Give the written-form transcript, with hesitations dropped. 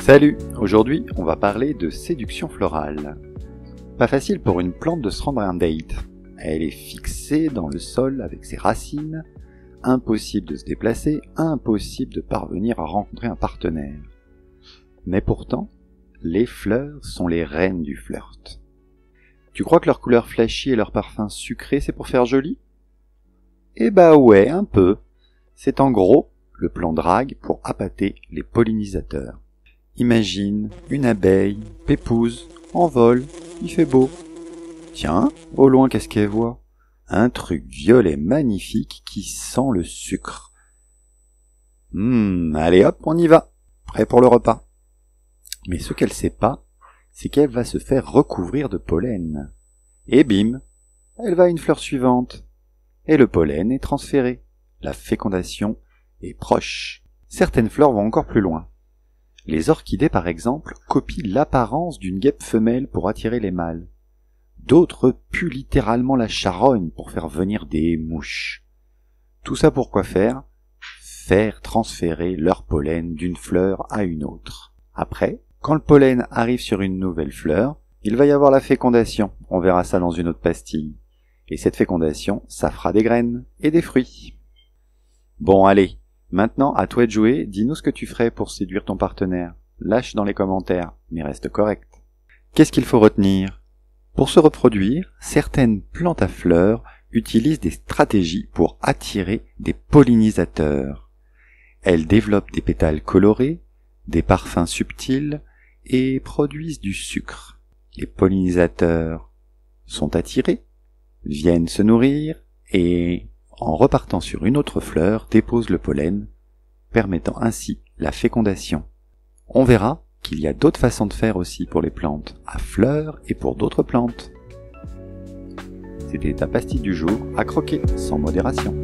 Salut! Aujourd'hui, on va parler de séduction florale. Pas facile pour une plante de se rendre à un date. Elle est fixée dans le sol avec ses racines, impossible de se déplacer, impossible de parvenir à rencontrer un partenaire. Mais pourtant, les fleurs sont les reines du flirt. Tu crois que leur couleur flashy et leur parfum sucré, c'est pour faire joli? Eh bah ouais, un peu. C'est en gros le plan drague pour appâter les pollinisateurs. Imagine une abeille, pépouse, en vol, il fait beau. Tiens, au loin qu'est-ce qu'elle voit? Un truc violet magnifique qui sent le sucre. Allez hop, on y va, prêt pour le repas. Mais ce qu'elle sait pas, c'est qu'elle va se faire recouvrir de pollen. Et bim, elle va à une fleur suivante. Et le pollen est transféré. La fécondation est proche. Certaines fleurs vont encore plus loin. Les orchidées, par exemple, copient l'apparence d'une guêpe femelle pour attirer les mâles. D'autres puent littéralement la charogne pour faire venir des mouches. Tout ça pour quoi faire? Faire transférer leur pollen d'une fleur à une autre. Après, quand le pollen arrive sur une nouvelle fleur, il va y avoir la fécondation. On verra ça dans une autre pastille. Et cette fécondation, ça fera des graines et des fruits. Bon, allez. Maintenant, à toi de jouer, dis-nous ce que tu ferais pour séduire ton partenaire. Lâche dans les commentaires, mais reste correct. Qu'est-ce qu'il faut retenir? Pour se reproduire, certaines plantes à fleurs utilisent des stratégies pour attirer des pollinisateurs. Elles développent des pétales colorés, des parfums subtils et produisent du sucre. Les pollinisateurs sont attirés, viennent se nourrir et, en repartant sur une autre fleur, dépose le pollen, permettant ainsi la fécondation. On verra qu'il y a d'autres façons de faire aussi pour les plantes à fleurs et pour d'autres plantes. C'était ta pastille du jour à croquer sans modération.